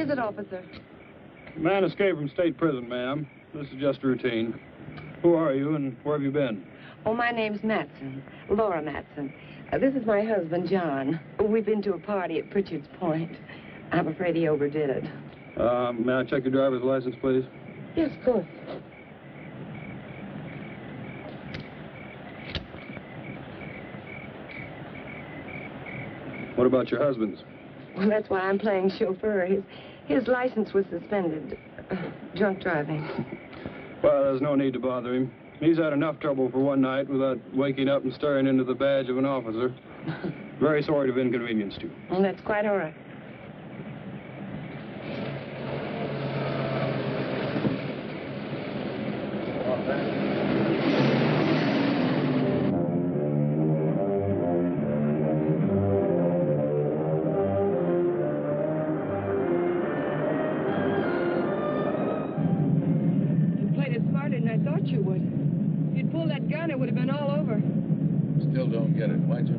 is it, officer? Man escaped from state prison, ma'am. This is just routine. Who are you and where have you been? Oh, my name's Matson, Laura Matson. This is my husband, John. We've been to a party at Pritchard's Point. I'm afraid he overdid it. May I check your driver's license, please? Yes, of course. What about your husband's? Well, that's why I'm playing chauffeur. His license was suspended. Drunk driving. Well, there's no need to bother him. He's had enough trouble for one night without waking up and staring into the badge of an officer. Very sorry to have inconvenienced you. Well, that's quite all right.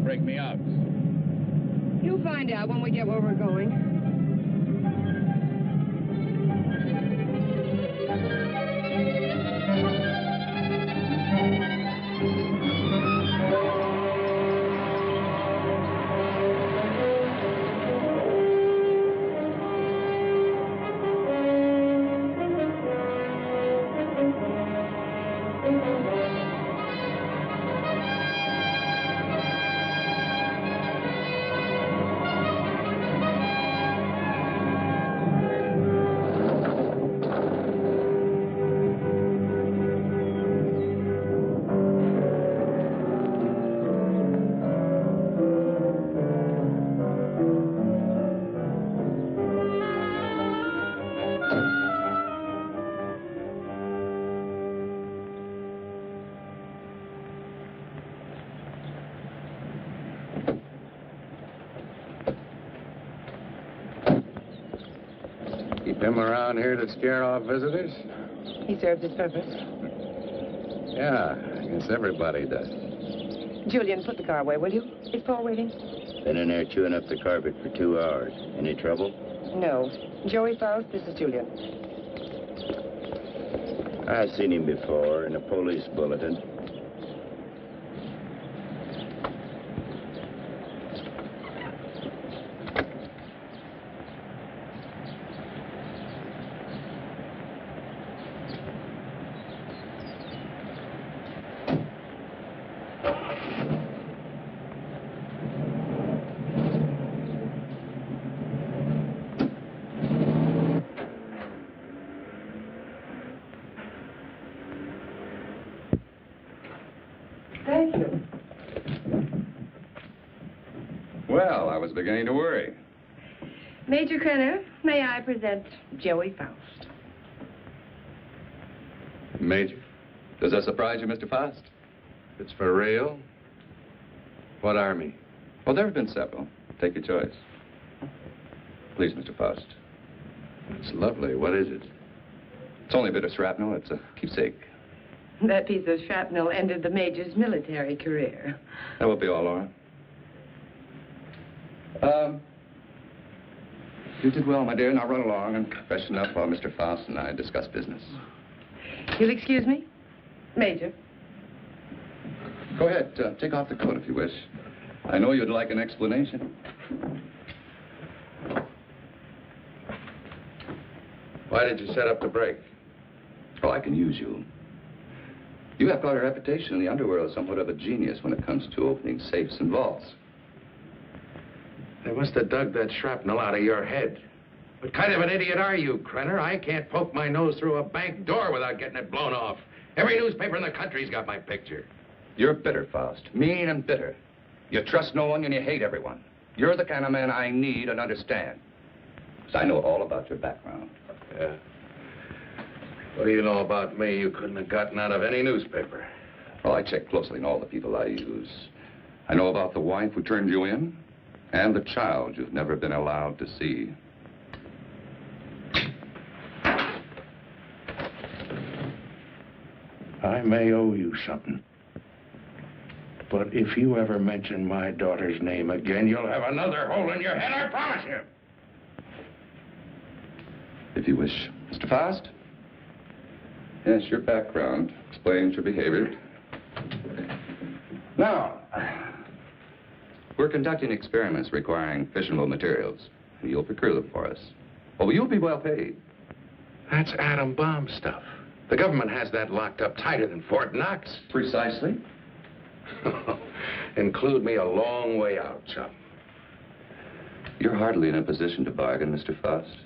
Break me out. You'll find out when we get where we're going. Him around here to scare off visitors? He served his purpose. Yeah, I guess everybody does. Julian, put the car away, will you? Is Paul waiting? Been in there chewing up the carpet for 2 hours. Any trouble? No. Joey Faust, this is Julian. I've seen him before in a police bulletin. Thank you. Well, I was beginning to worry. Major Krenner, may I present Joey Faust? Major, does that surprise you, Mr. Faust? It's for real? What army? Well, there have been several. Take your choice. Please, Mr. Faust. It's lovely. What is it? It's only a bit of shrapnel. It's a keepsake. That piece of shrapnel ended the Major's military career. That will be all, Laura. You did well, my dear. Now run along and freshen up while Mr. Faust and I discuss business. You'll excuse me? Major. Go ahead. Take off the coat if you wish. I know you'd like an explanation. Why did you set up the break? Oh, I can use you. You have quite a reputation in the underworld, somewhat of a genius when it comes to opening safes and vaults. They must have dug that shrapnel out of your head. What kind of an idiot are you, Krenner? I can't poke my nose through a bank door without getting it blown off. Every newspaper in the country's got my picture. You're bitter, Faust. Mean and bitter. You trust no one and you hate everyone. You're the kind of man I need and understand. Because I know all about your background. Yeah. What do you know about me you couldn't have gotten out of any newspaper? Well, I check closely on all the people I use. I know about the wife who turned you in and the child you've never been allowed to see. I may owe you something. But if you ever mention my daughter's name again, you'll have another hole in your head, I promise you. you wish. Mr. Faust? Yes, your background explains your behavior. Now, we're conducting experiments requiring fissionable materials. You'll procure them for us. Oh, you'll be well paid. That's atom bomb stuff. The government has that locked up tighter than Fort Knox. Precisely. Include me a long way out, chum. You're hardly in a position to bargain, Mr. Faust.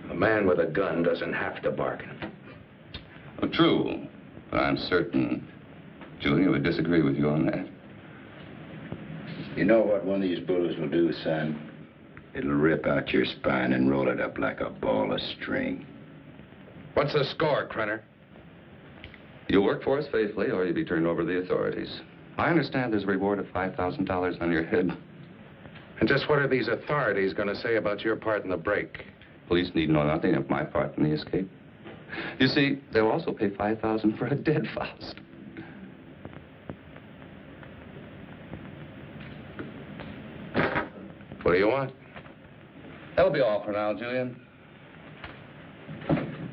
A man with a gun doesn't have to bargain. Oh, true. But I'm certain Junior would disagree with you on that. You know what one of these bullets will do, son? It'll rip out your spine and roll it up like a ball of string. What's the score, Krenner? You'll work for us faithfully, or you'll be turned over to the authorities. I understand there's a reward of $5,000 on your head. And just what are these authorities going to say about your part in the break? Police need know nothing of my part in the escape. You see, they'll also pay $5,000 for a dead Faust. What do you want? That'll be all for now, Julian.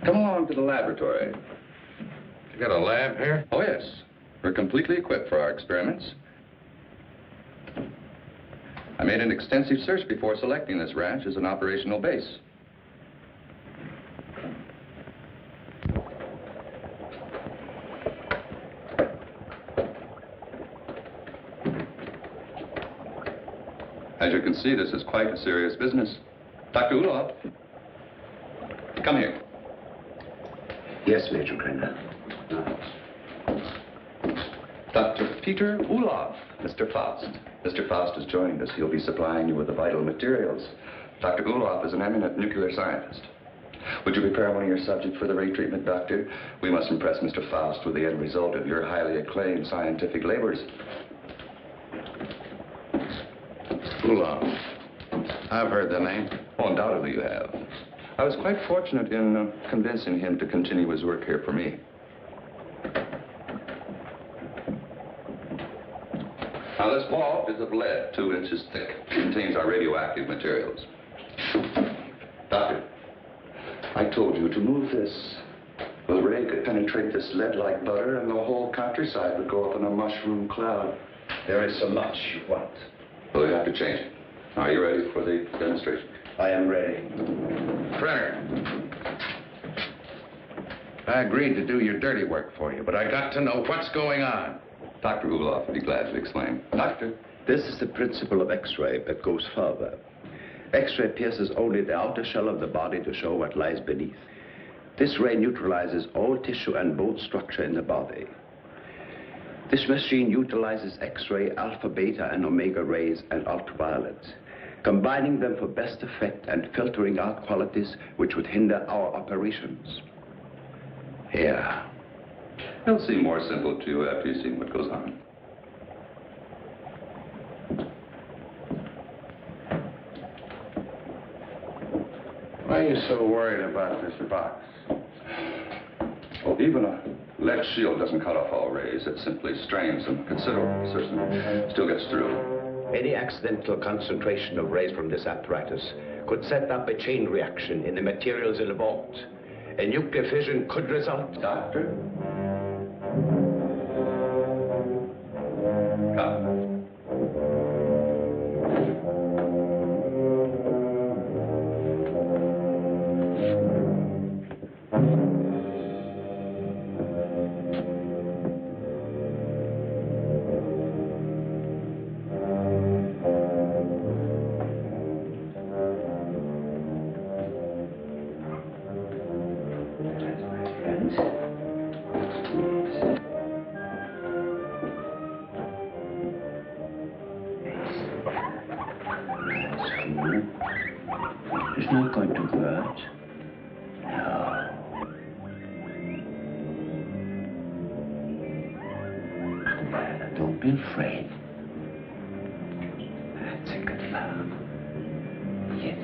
Come along to the laboratory. You got a lab here? Oh, yes. We're completely equipped for our experiments. I made an extensive search before selecting this ranch as an operational base. As you can see, this is quite a serious business. Dr. Uloff, come here. Yes, Major Krenner. Dr. Peter Uloff, Mr. Faust. Mr. Faust has joined us. He'll be supplying you with the vital materials. Dr. Uloff is an eminent nuclear scientist. Would you prepare one of your subjects for the ray treatment, Doctor? We must impress Mr. Faust with the end result of your highly acclaimed scientific labors. Uloff. I've heard the name. Oh, undoubtedly you have. I was quite fortunate in convincing him to continue his work here for me. Now, this ball is of lead, 2 inches thick. It contains our radioactive materials. Doctor, I told you to move this. The ray could penetrate this lead like butter, and the whole countryside would go up in a mushroom cloud. There is so much you want. Well, you have to change it. Are you ready for the demonstration? I am ready. Krenner. I agreed to do your dirty work for you, but I got to know what's going on. Dr. Uloff would be glad to explain. Doctor? This is the principle of X-ray that goes further. X-ray pierces only the outer shell of the body to show what lies beneath. This ray neutralizes all tissue and bone structure in the body. This machine utilizes X-ray, alpha, beta, and omega rays and ultraviolet, combining them for best effect and filtering out qualities which would hinder our operations. Yeah. It'll seem more simple to you after you've seen what goes on. Why are you so worried about this box? Well, even a lead shield doesn't cut off all rays. It simply strains them considerably. Certainly still gets through. Any accidental concentration of rays from this apparatus could set up a chain reaction in the materials involved. A nuclear fission could result. Doctor? Come. It's not going to hurt. No. Don't be afraid. That's a good love. Yes.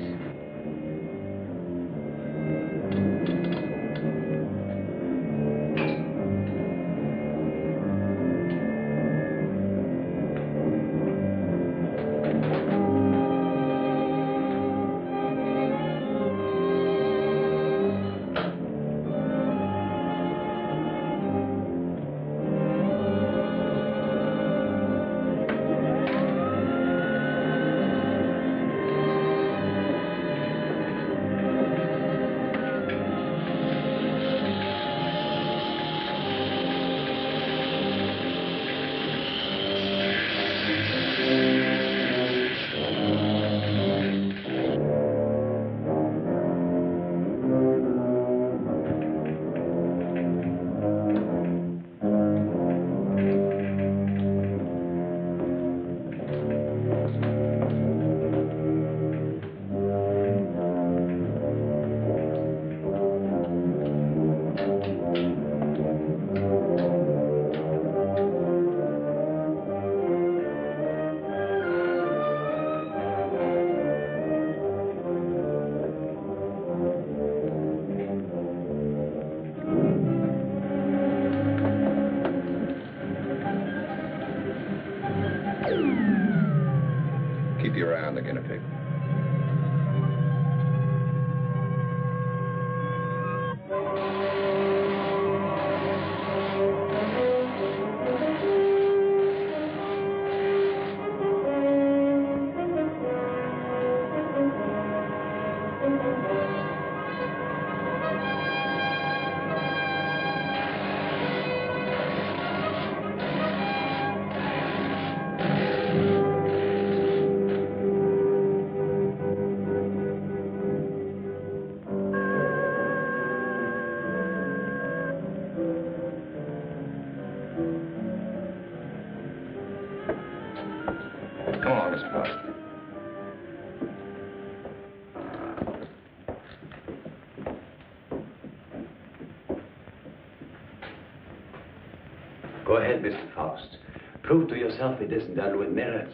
Go ahead, Mr. Faust. Prove to yourself it isn't done with mirrors.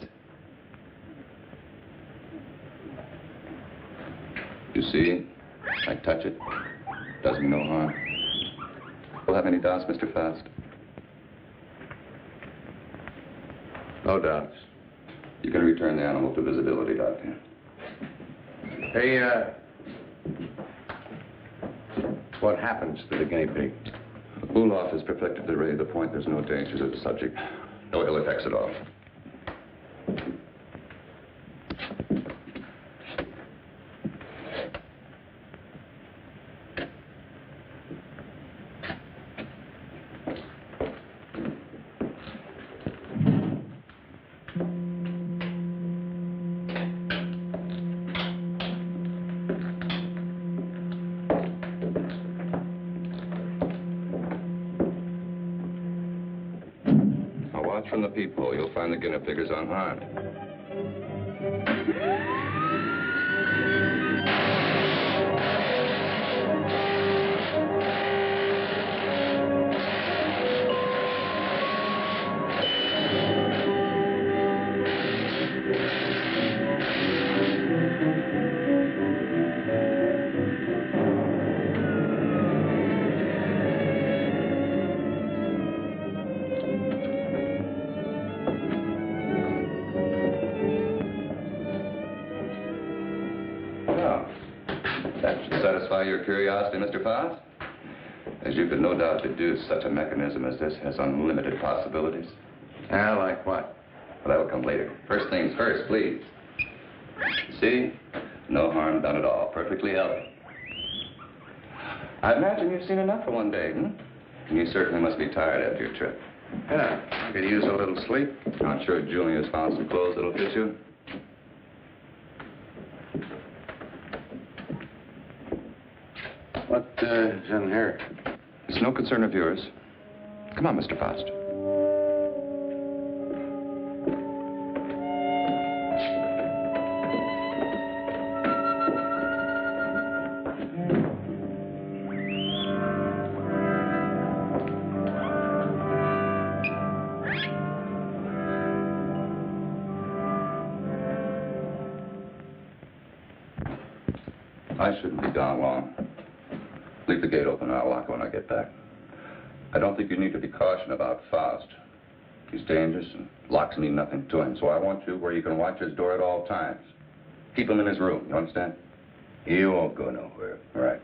You see? I touch it. Does me no harm. You'll have any doubts, Mr. Faust? No doubts. You can return the animal to visibility, Doctor. Hey, what happens to the guinea pig? Ulof is perfectly ready to the point there's no danger to the subject. No ill effects at all. From the peephole, you'll find the guinea pig is unharmed. Your curiosity, Mr. Faust? As you could no doubt deduce, such a mechanism as this has unlimited possibilities. Like what? Well, that'll come later. First things first, please. See? No harm done at all. Perfectly healthy. I imagine you've seen enough for one day, And you certainly must be tired after your trip. Yeah, I could use a little sleep. I'm sure Julia's found some clothes that'll fit you. What is in here? It's no concern of yours. Come on, Mr. Faust. I shouldn't be gone long. Leave the gate open and I'll lock it when I get back. I don't think you need to be cautious about Faust. He's dangerous and locks mean nothing to him, so I want you where you can watch his door at all times. Keep him in his room, you understand? He won't go nowhere. All right.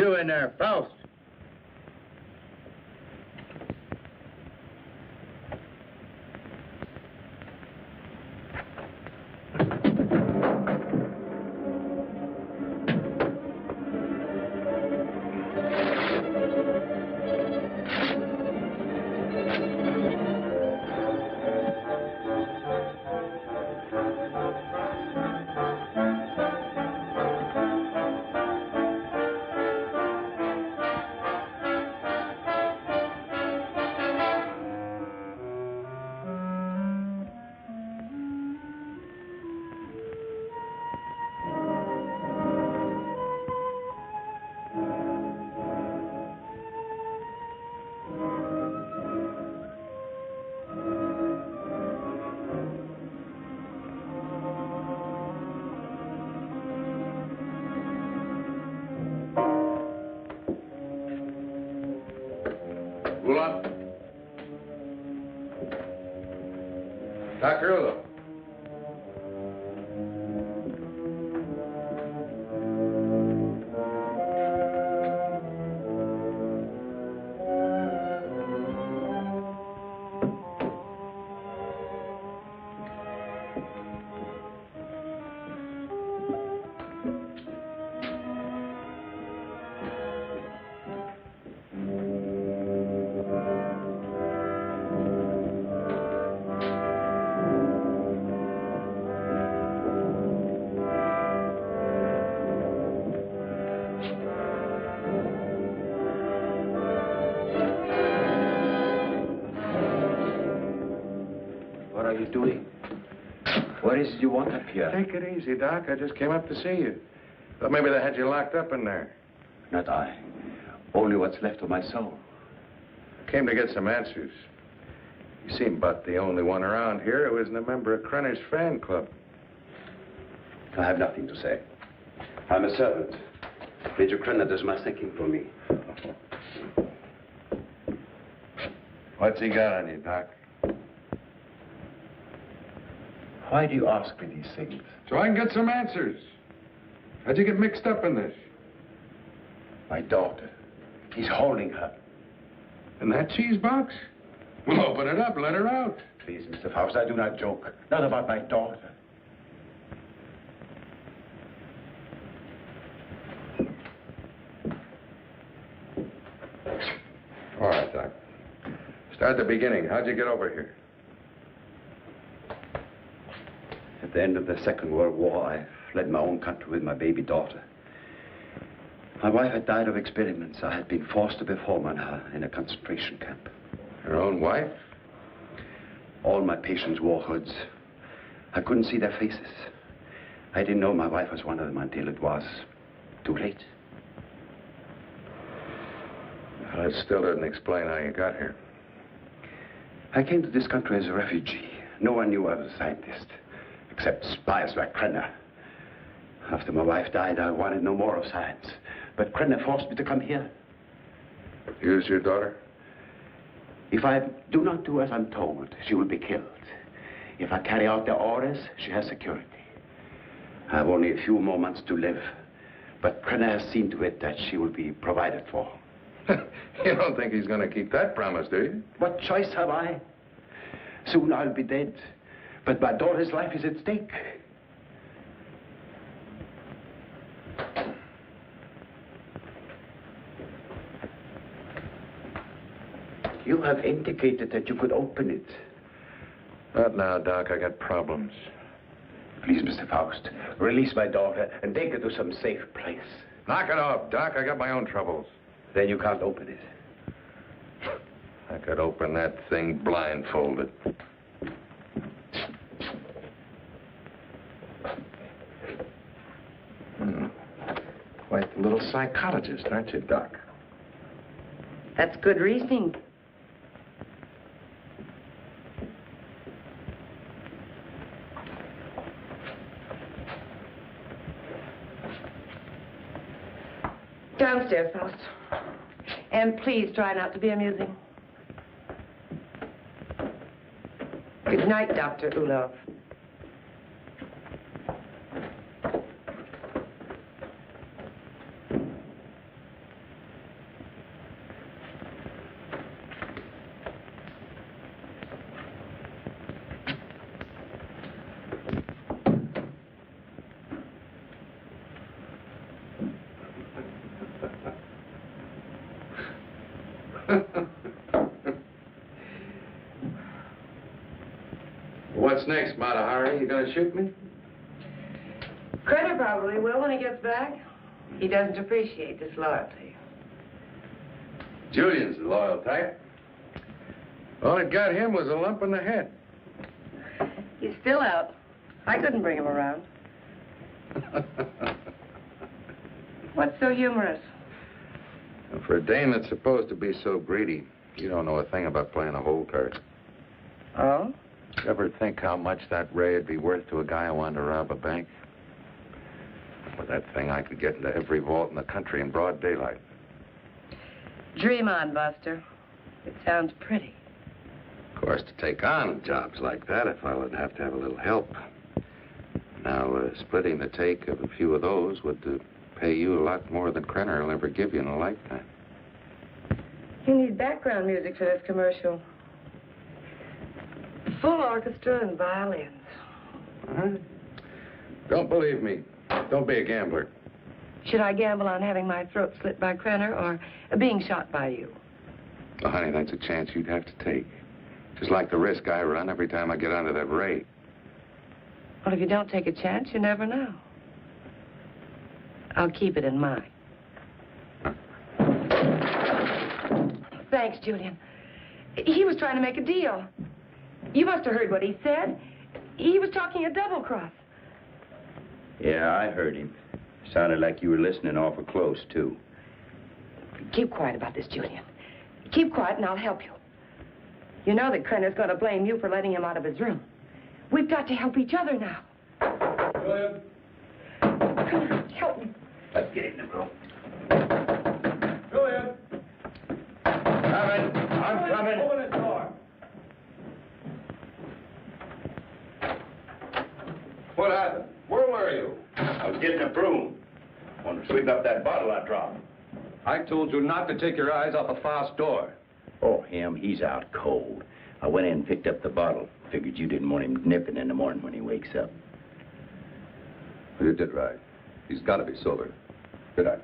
You in there, Faust. Ulof? Dr. Ulof? What are you doing? What is it you want up here? Take it easy, Doc. I just came up to see you. Thought maybe they had you locked up in there. Not I. Only what's left of my soul. Came to get some answers. You seem about the only one around here who isn't a member of Krenner's fan club. I have nothing to say. I'm a servant. Major Krenner does my thinking for me. What's he got on you, Doc? Why do you ask me these things? So I can get some answers. How'd you get mixed up in this? My daughter. He's holding her. In that cheese box? Well, open it up. Let her out. Please, Mr. Faust, I do not joke. Not about my daughter. All right, Doc. Start at the beginning. How'd you get over here? At the end of the Second World War, I fled my own country with my baby daughter. My wife had died of experiments. I had been forced to perform on her in a concentration camp. Your own wife? All my patients wore hoods. I couldn't see their faces. I didn't know my wife was one of them until it was too late. Well, it still doesn't explain how you got here. I came to this country as a refugee. No one knew I was a scientist, except spies like Krenner. After my wife died, I wanted no more of science. But Krenner forced me to come here. Use your daughter? If I do not do as I'm told, she will be killed. If I carry out their orders, she has security. I have only a few more months to live. But Krenner has seen to it that she will be provided for. You don't think he's going to keep that promise, do you? What choice have I? Soon I'll be dead. But my daughter's life is at stake. You have indicated that you could open it. Not now, Doc. I got problems. Please, Mr. Faust, release my daughter and take her to some safe place. Knock it off, Doc. I got my own troubles. Then you can't open it. I could open that thing blindfolded. Quite the little psychologist, aren't you, Doc? That's good reasoning. Downstairs, Faust. And please try not to be amusing. Good night, Dr. Ulof. What's next, Mata Hari? You gonna shoot me? Crenner probably will when he gets back. He doesn't appreciate disloyalty. Julian's the loyal type. All it got him was a lump in the head. He's still out. I couldn't bring him around. What's so humorous? For a dame that's supposed to be so greedy, you don't know a thing about playing a hole card. Oh? You ever think how much that ray would be worth to a guy who wanted to rob a bank? With that thing, I could get into every vault in the country in broad daylight. Dream on, Buster. It sounds pretty. Of course, to take on jobs like that, a fellow would have to have a little help. Now, splitting the take of a few of those would pay you a lot more than Crenner will ever give you in a lifetime. You need background music for this commercial. Full orchestra and violins. Don't believe me. Don't be a gambler. Should I gamble on having my throat slit by Crenner or being shot by you? Well, honey, that's a chance you'd have to take. Just like the risk I run every time I get onto that ray. Well, if you don't take a chance, you never know. I'll keep it in mind. Thanks, Julian. He was trying to make a deal. You must have heard what he said. He was talking a double cross. Yeah, I heard him. Sounded like you were listening awful close, too. Keep quiet about this, Julian. Keep quiet and I'll help you. You know that Crenner's going to blame you for letting him out of his room. We've got to help each other now. Julian? Crenner, help me. Let's get in the room. Julian? Coming. I'm coming. Open this door. What happened? Where were you? I was getting a broom. Wanted to sweep up that bottle I dropped. I told you not to take your eyes off a fast door. Oh, him, he's out cold. I went in and picked up the bottle. Figured you didn't want him nipping in the morning when he wakes up. You did right. He's got to be sober. Good night.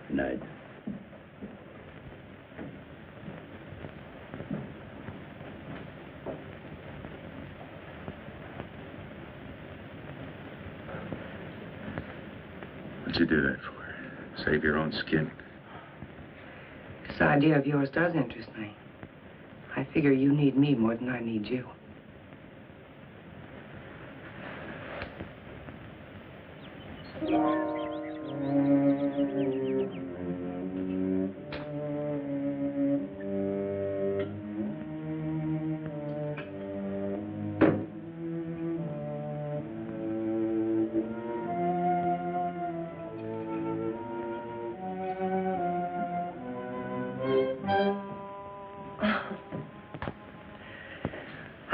Good night. What'd you do that for? Save your own skin? This idea of yours does interest me. I figure you need me more than I need you.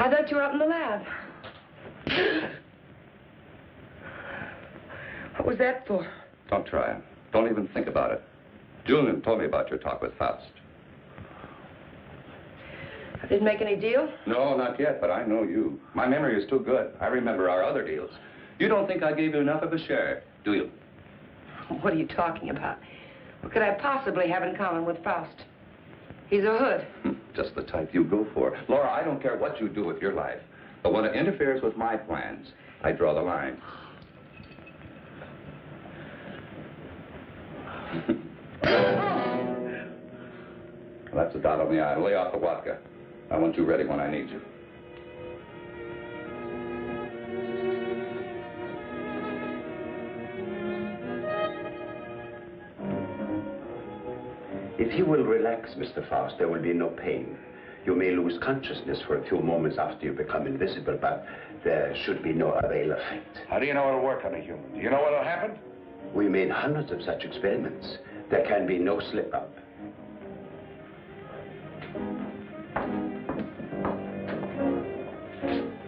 I thought you were up in the lab. What was that for? Don't try it. Don't even think about it. Julian told me about your talk with Faust. I didn't make any deal? No, not yet, but I know you. My memory is too good. I remember our other deals. You don't think I gave you enough of a share, do you? What are you talking about? What could I possibly have in common with Faust? He's a hood. Just the type you go for. Laura, I don't care what you do with your life. But when it interferes with my plans, I draw the line. Well, that's a dot on the I. Lay off the vodka. I want you ready when I need you. If you will relax, Mr. Faust, there will be no pain. You may lose consciousness for a few moments after you become invisible, but there should be no avail effect. How do you know it'll work on a human? Do you know what'll happen? We made hundreds of such experiments. There can be no slip-up.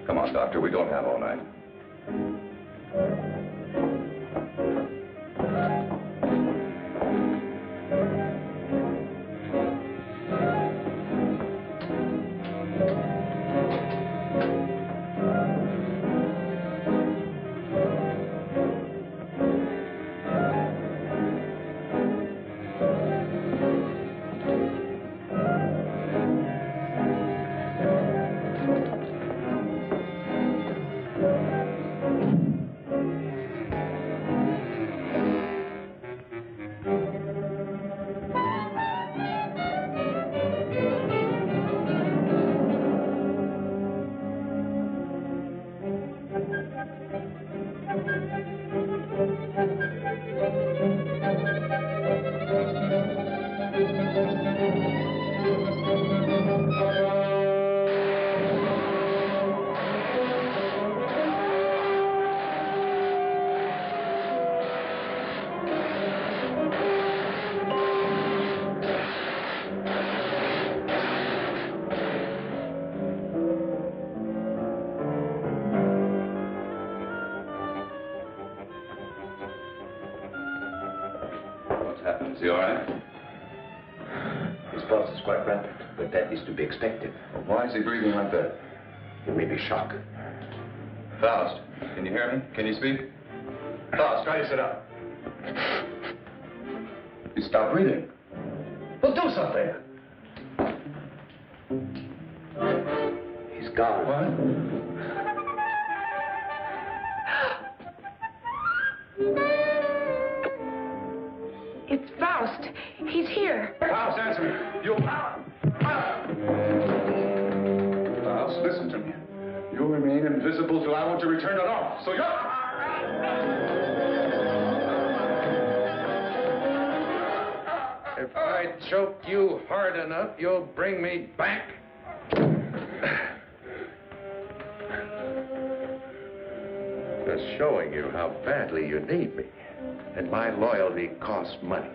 Come on, Doctor. We don't have all night. Is he all right? His pulse is quite rapid, but that is to be expected. Well, why is he breathing like that? It may be shock. Faust, can you hear me? Can you speak? Faust, try to sit up. He stopped breathing. Well, do something. He's gone. What? It's Faust. He's here. Faust, answer me. You... Faust, listen to me. You'll remain invisible till I want to return to normal. So you're... If I choke you hard enough, you'll bring me back. Just showing you how badly you need me. And my loyalty costs money.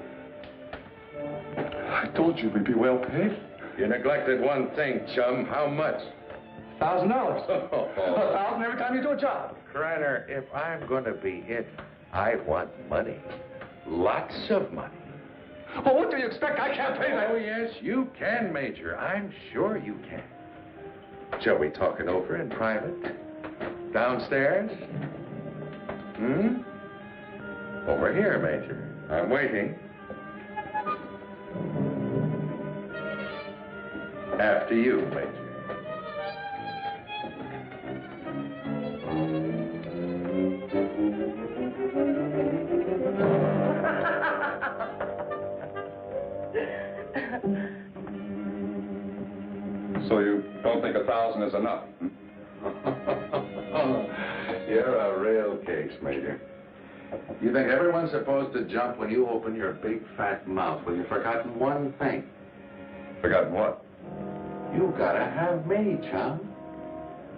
I told you we'd be well paid. You neglected one thing, chum. How much? $1,000. $1,000 every time you do a job. Krenner, if I'm going to be it, I want money. Lots of money. Well, what do you expect? I can't pay that. Oh, yes, you can, Major. I'm sure you can. Shall we talk it over in private? Downstairs? Hmm? Over here, Major. I'm waiting. After you, Major. So you don't think 1,000 is enough? You're a real case, Major. You think everyone's supposed to jump when you open your big fat mouth? Well, you've forgotten one thing. Forgotten what? You gotta have me, chum.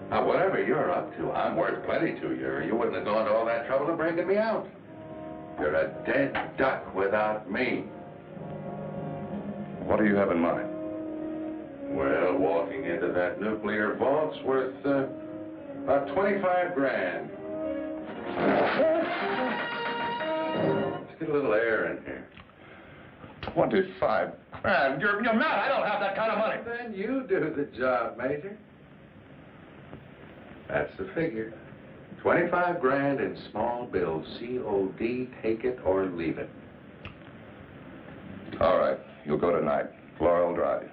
Now, whatever you're up to, I'm worth plenty to you, or you wouldn't have gone to all that trouble of breaking me out. You're a dead duck without me. What do you have in mind? Well, walking into that nuclear vault's worth about 25 grand. Let's get a little air in here. 25 grand? You're mad. I don't have that kind of money. Then you do the job, Major. That's the figure. 25 grand in small bills. COD, take it or leave it. All right. You'll go tonight. Laurel Drive.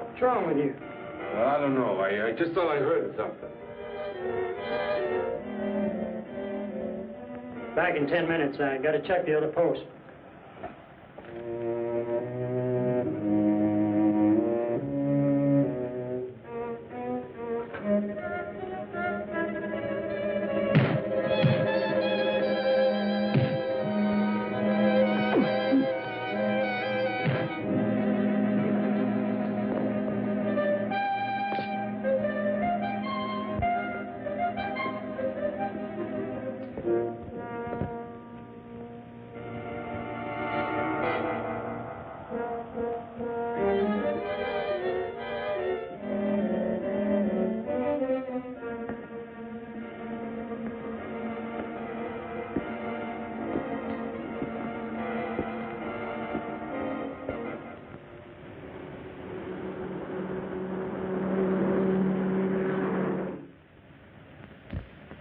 What's wrong with you? I don't know. I just thought I heard something. Back in 10 minutes. I got to check the other post.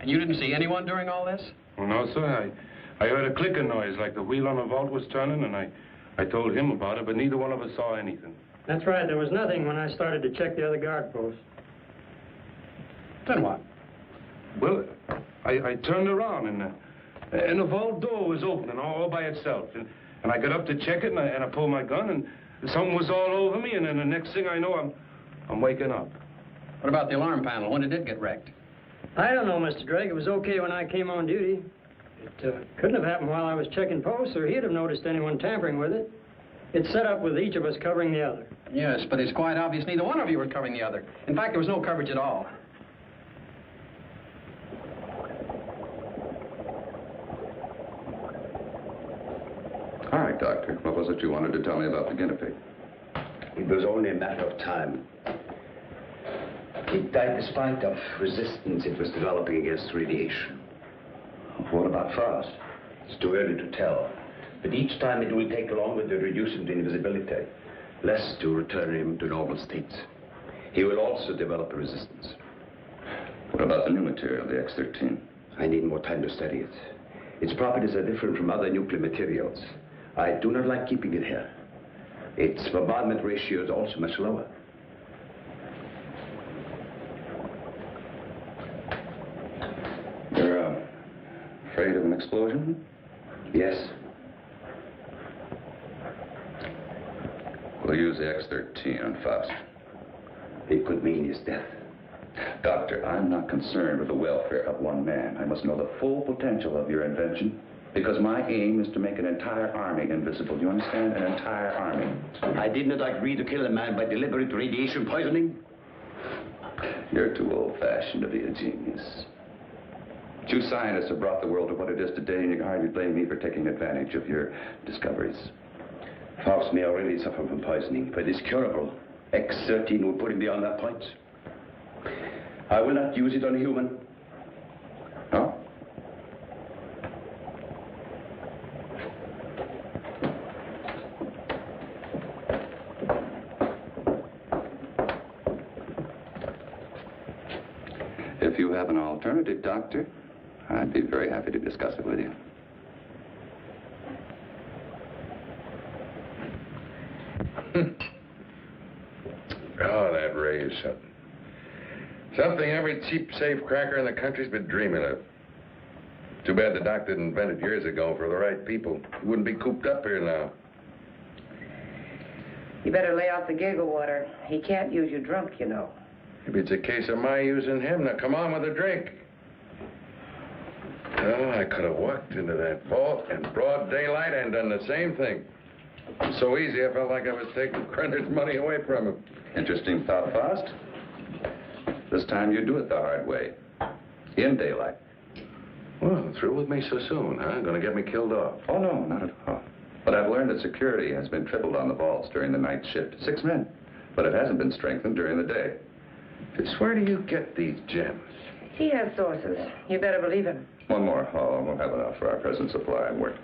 And you didn't see anyone during all this? Well, no, sir. I heard a clicking noise like the wheel on a vault was turning, and I told him about it, but neither one of us saw anything. That's right. There was nothing when I started to check the other guard posts. Then what? Well, I turned around, and the vault door was opening all by itself. And I got up to check it, and I pulled my gun, and something was all over me, and then the next thing I know, I'm waking up. What about the alarm panel? When did it get wrecked? I don't know, Mr. Drake. It was okay when I came on duty. It couldn't have happened while I was checking posts, or he'd have noticed anyone tampering with it. It's set up with each of us covering the other. Yes, but it's quite obvious neither one of you was covering the other. In fact, there was no coverage at all. All right, Doctor. What was it you wanted to tell me about the guinea pig? It was only a matter of time. It died despite of resistance it was developing against radiation. What about Faust? It's too early to tell. But each time it will take longer to reduce him to invisibility, less to return him to normal states. He will also develop a resistance. What about the new material, the X-13? I need more time to study it. Its properties are different from other nuclear materials. I do not like keeping it here. Its bombardment ratio is also much lower. You're afraid of an explosion? Yes. We'll use the X-13 on Faust. It could mean his death. Doctor, I'm not concerned with the welfare of one man. I must know the full potential of your invention, because my aim is to make an entire army invisible. Do you understand? An entire army. I did not agree to kill a man by deliberate radiation poisoning. You're too old-fashioned to be a genius. You scientists have brought the world to what it is today, and you can hardly blame me for taking advantage of your discoveries. Faust may already suffer from poisoning, but it's curable. X-13 will put him beyond that point. I will not use it on a human. No? If you have an alternative, Doctor, I'd be very happy to discuss it with you. Oh, that ray is something. Something every cheap safe cracker in the country's been dreaming of. Too bad the doc didn't invent it years ago for the right people. He wouldn't be cooped up here now. You better lay off the giggle water. He can't use you drunk, you know. Maybe it's a case of my using him. Now, come on with a drink. Oh, I could have walked into that vault in broad daylight and done the same thing. So easy, I felt like I was taking Krenner's money away from him. Interesting thought, Faust. This time you do it the hard way. In daylight. Well, through with me so soon, huh? Gonna get me killed off? Oh, no, not at all. But I've learned that security has been tripled on the vaults during the night shift. 6 men. But it hasn't been strengthened during the day. Just where do you get these gems? He has sources. You better believe him. One more. Oh, we'll have enough for our present supply and work.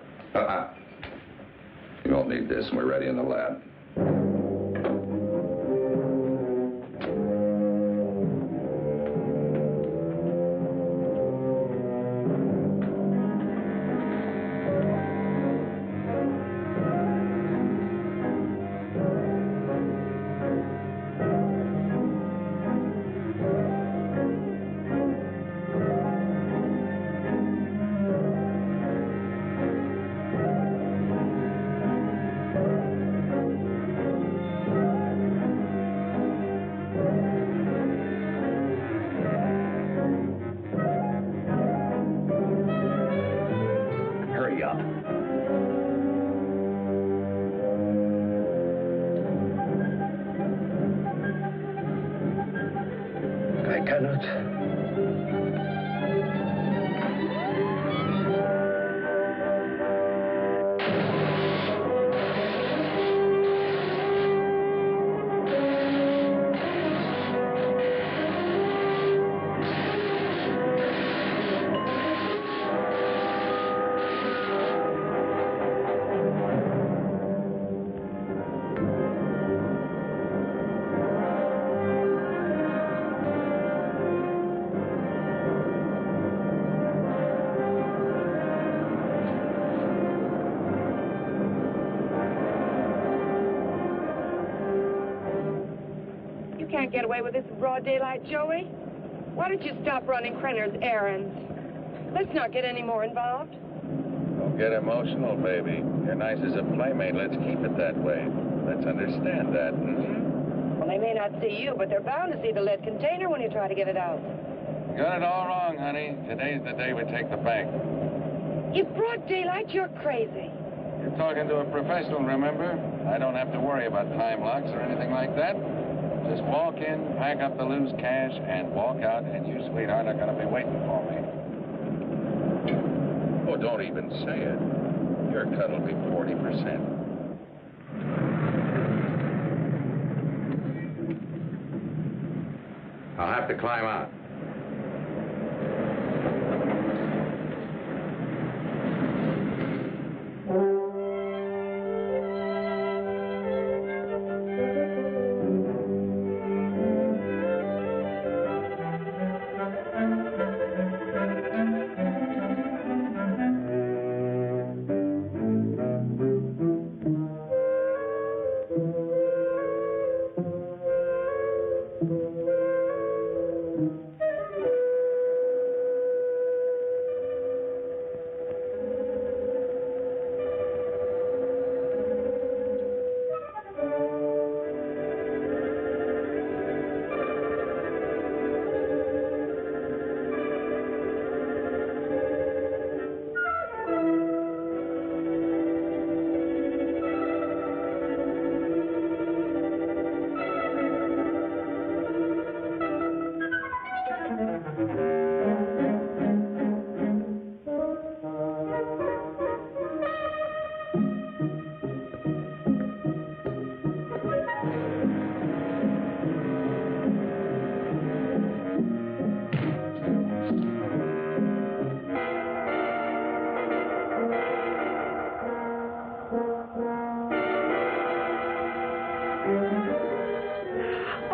You won't need this, and we're ready in the lab. can't get away with this in broad daylight, Joey. Why don't you stop running Krenner's errands? Let's not get any more involved. Don't get emotional, baby. You're nice as a playmate. Let's keep it that way. Let's understand that, Well, they may not see you, but they're bound to see the lead container when you try to get it out. You got it all wrong, honey. Today's the day we take the bank. In broad daylight, you're crazy. You're talking to a professional, remember? I don't have to worry about time locks or anything like that. Just walk in, pack up the loose cash, and walk out, and you, sweetheart, are going to be waiting for me. Oh, don't even say it. Your cut will be 40%. I'll have to climb out.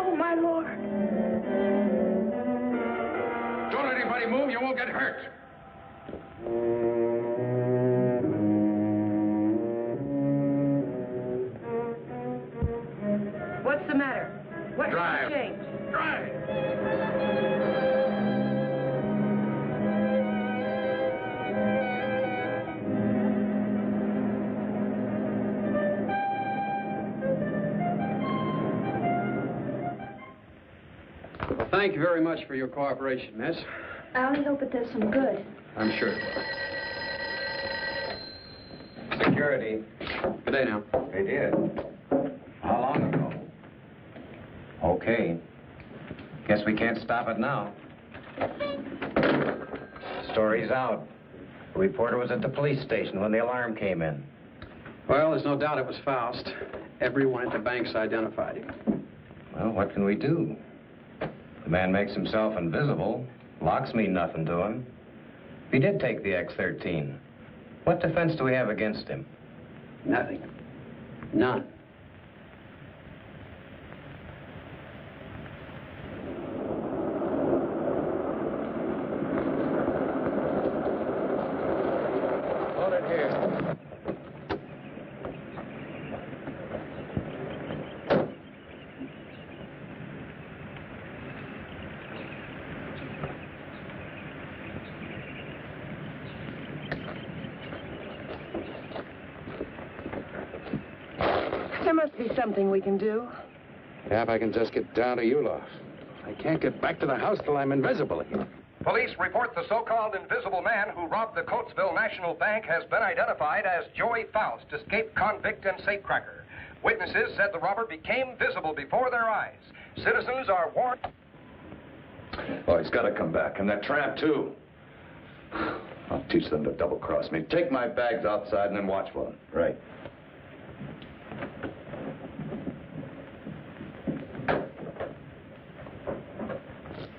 Oh, my Lord. Don't let anybody move. You won't get hurt. What's the matter? What's Drive. the change? Drive. Thank you very much for your cooperation, miss. I only hope it does some good. I'm sure. Security. Good day now. They did. How long ago? Okay. Guess we can't stop it now. Story's out. The reporter was at the police station when the alarm came in. Well, there's no doubt it was Faust. Everyone at the bank's identified him. Well, what can we do? The man makes himself invisible. Locks mean nothing to him. If he did take the X-13, what defense do we have against him? Nothing. None. Hold it here. There must be something we can do. Yeah, if I can just get down to Ulof. I can't get back to the house till I'm invisible again. Police report the so-called invisible man who robbed the Coatesville National Bank has been identified as Joey Faust, escaped convict and safecracker. Witnesses said the robber became visible before their eyes. Citizens are warned. Oh, he's got to come back, and that tramp, too. I'll teach them to double-cross me. Take my bags outside and then watch for them. Right.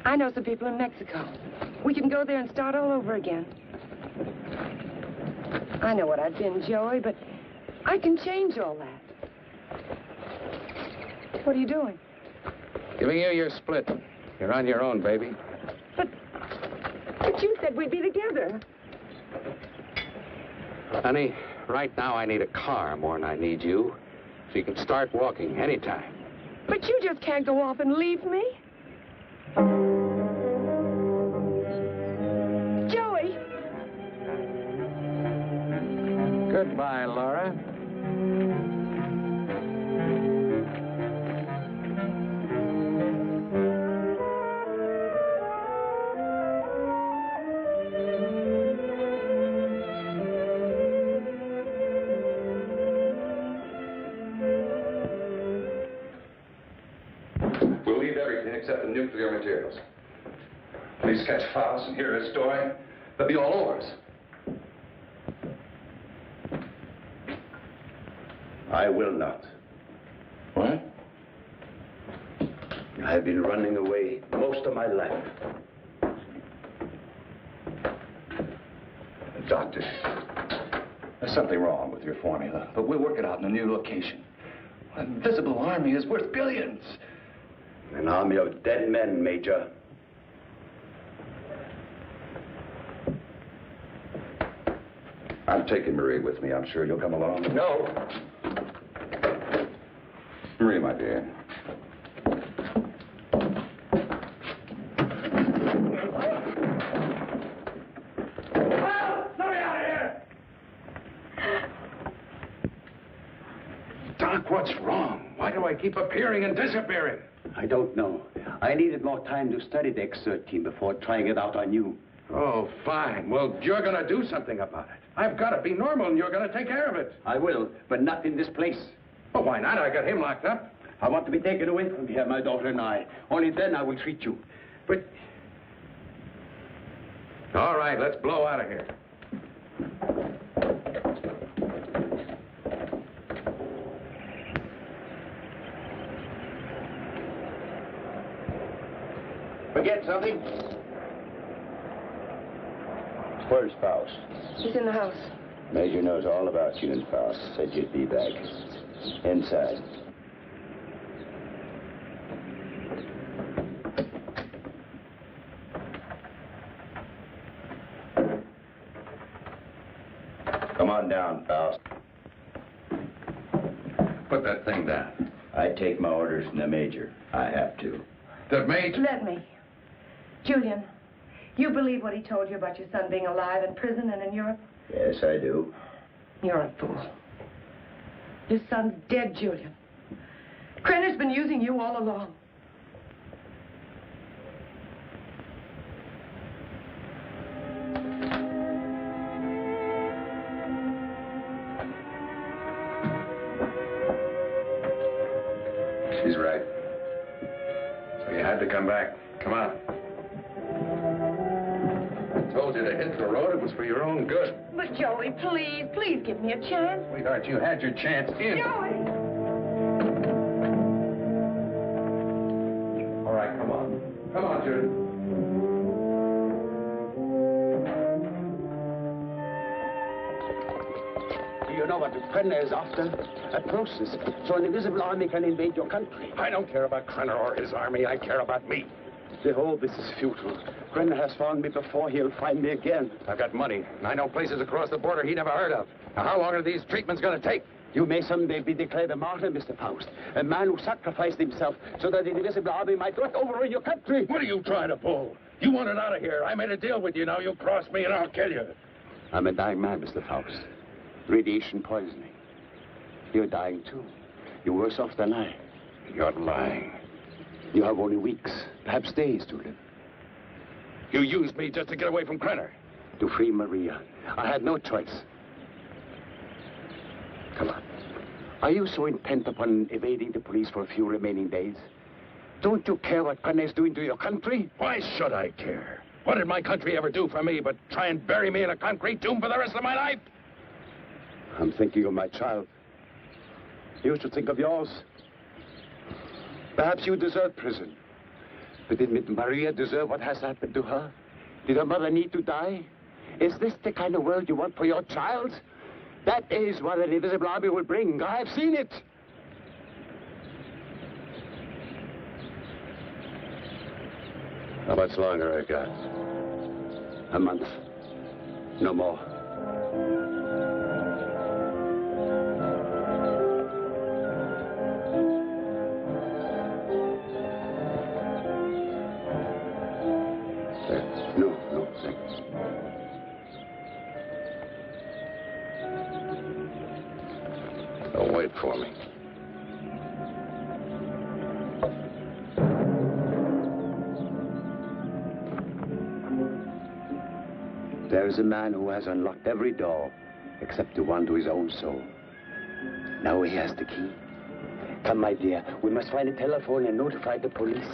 I know some people in Mexico. We can go there and start all over again. I know what I've been, Joey, but I can change all that. What are you doing? Giving you your split. You're on your own, baby. But you said we'd be together. Honey, right now I need a car more than I need you. So you can start walking anytime. But you just can't go off and leave me. Joey! Goodbye, Laura. We'll leave everything except the nuclear materials. Please catch Faust and hear his story. They'll be all over us. I will not. What? I have been running away most of my life. Doctor, there's something wrong with your formula, but we'll work it out in a new location. An invisible army is worth billions. An army of dead men, Major. I'm taking Marie with me. I'm sure you'll come along. No. Marie, my dear. Doc, what's wrong? Why do I keep appearing and disappearing? I don't know. I needed more time to study the X-13 before trying it out on you. Oh, fine. Well, you're going to do something about it. I've got to be normal, and you're going to take care of it. I will, but not in this place. Well, why not? I got him locked up. I want to be taken away from here, my daughter and I. Only then I will treat you. But... All right, let's blow out of here. Forget something? Where's Faust? He's in the house. Major knows all about you and Faust. Said you'd be back. Inside. Come on down, Faust. Put that thing down. I take my orders from the Major. I have to. The Major? Let me. Julian, you believe what he told you about your son being alive in prison and in Europe? Yes, I do. You're a fool. Your son's dead, Julian. Krenner's been using you all along. She's right. So you had to come back. Come on. I told you to hit the road. It was for your own good. But Joey, please give me a chance. Sweetheart, you had your chance in. Joey! All right, come on. Come on, Judy. Do you know what Krenner is after? A process, so an invisible army can invade your country. I don't care about Krenner or his army. I care about me. Behold, this is futile. Krenner has found me before. He'll find me again. I've got money, and I know places across the border he never heard of. Now, how long are these treatments going to take? You may someday be declared a martyr, Mr. Faust. A man who sacrificed himself so that the invisible army might not overrun your country. What are you trying to pull? You wanted out of here. I made a deal with you. Now you cross me and I'll kill you. I'm a dying man, Mr. Faust. Radiation poisoning. You're dying, too. You're worse off than I. You're lying. You have only weeks, perhaps days to live. You used me just to get away from Krenner. To free Maria. I had no choice. Come on. Are you so intent upon evading the police for a few remaining days? Don't you care what Krenner is doing to your country? Why should I care? What did my country ever do for me but try and bury me in a concrete tomb for the rest of my life? I'm thinking of my child. You should think of yours. Perhaps you deserve prison. But did Maria deserve what has happened to her? Did her mother need to die? Is this the kind of world you want for your child? That is what an invisible army will bring. I have seen it. How much longer I got? A month. No more. There is a man who has unlocked every door except the one to his own soul. Now he has the key. Come, my dear. We must find a telephone and notify the police.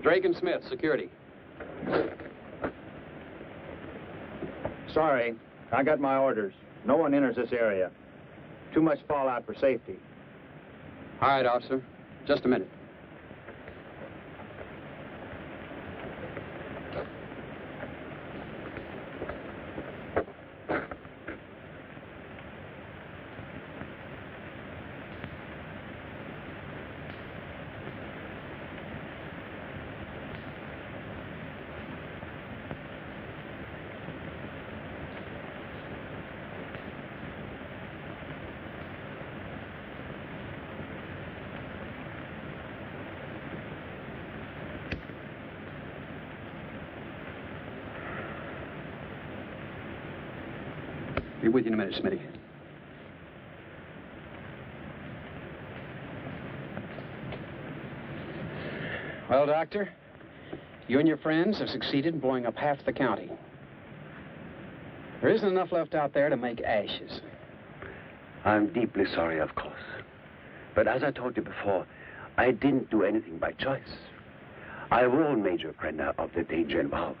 Drake and Smith, security. Sorry, I got my orders. No one enters this area. Too much fallout for safety. All right, officer. Just a minute. Be with you in a minute, Smitty. Well, Doctor, you and your friends have succeeded in blowing up half the county. There isn't enough left out there to make ashes. I'm deeply sorry, of course. But as I told you before, I didn't do anything by choice. I warned Major Krenner of the danger involved.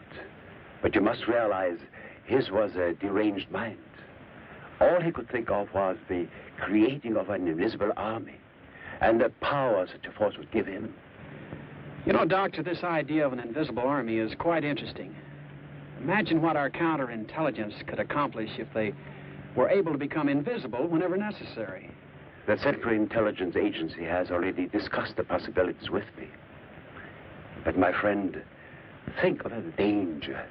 But you must realize his was a deranged mind. All he could think of was the creating of an invisible army and the power such a force would give him. You know, Doctor, this idea of an invisible army is quite interesting. Imagine what our counterintelligence could accomplish if they were able to become invisible whenever necessary. The Central Intelligence Agency has already discussed the possibilities with me. But, my friend, think of the danger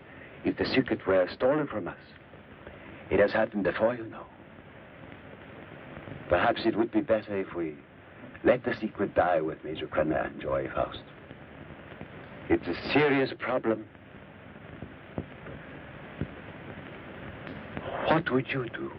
if the secret were stolen from us. It has happened before, you know. Perhaps it would be better if we let the secret die with Major Krenner and Joy Faust. It's a serious problem. What would you do?